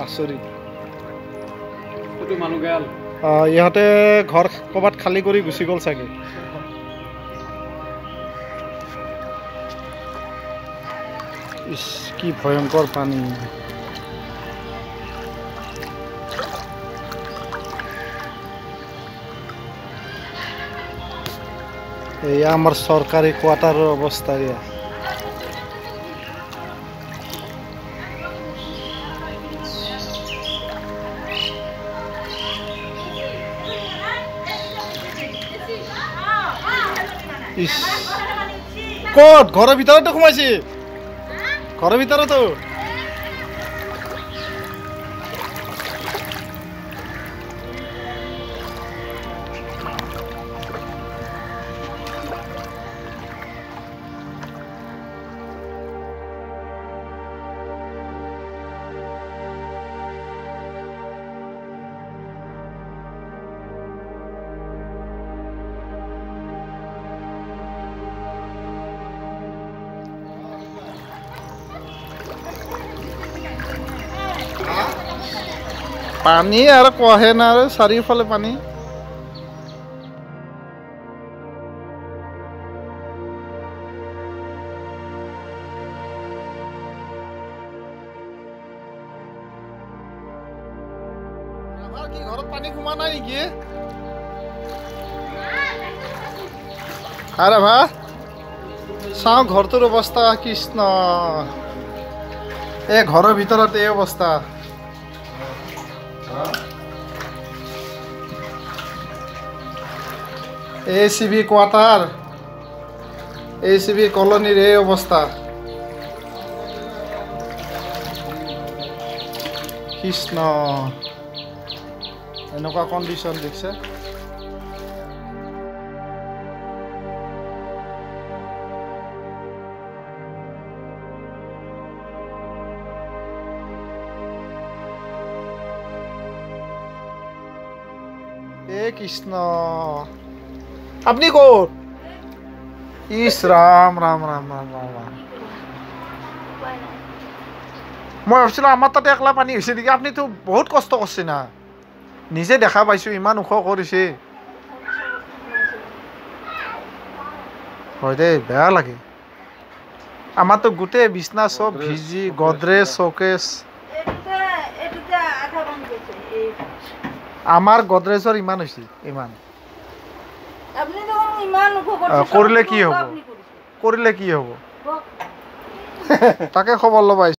আচৰিত ইহঁতে ঘৰ ক'ৰবাত খালী কৰি গুচি গ'ল চাগে। ইছ কি ভয়ংকৰ পানী। এয়া আমাৰ চৰকাৰী কোৱাৰ্টাৰৰ অৱস্থা। এয়া ইছ ক'ত ঘৰৰ ভিতৰতো সোমাইছে, ঘৰৰ ভিতৰতো। পানী আৰু কহে না আৰু চাৰিওফালে পানী। আমাৰ কি ঘৰত পানী সোমোৱা নাই নেকি? আৰে ভা চাওঁ ঘৰটোৰ অৱস্থা। কৃষ্ণ এই ঘৰৰ ভিতৰত এই অৱস্থা। ACB কোৱাৰ্টাৰ, ACB কলনীৰ এই অৱস্থা। কৃষ্ণ এনেকুৱা কণ্ডিশ্যন দেখিছে। কৃষ্ণ আপনি ক'ত? ইছ ৰাম ৰাম ৰাম ৰাম ৰাম ৰাম। মই ভাবিছিলোঁ আমাৰ তাতে একলা পানী হৈছে নেকি। আপুনিতো বহুত কষ্ট কৰিছে না, নিজে দেখা পাইছোঁ ইমান ওখ কৰিছে। হয় দেই বেয়া লাগে। আমাৰতো গোটেই বিছনা চব ভিজি, গডৰেজ চকেছ। আমাৰ গডৰেজৰ ইমান হৈছে, ইমান কৰিলে কি হ'ব, কৰিলে কি হ'ব তাকে খবৰ ল'বা।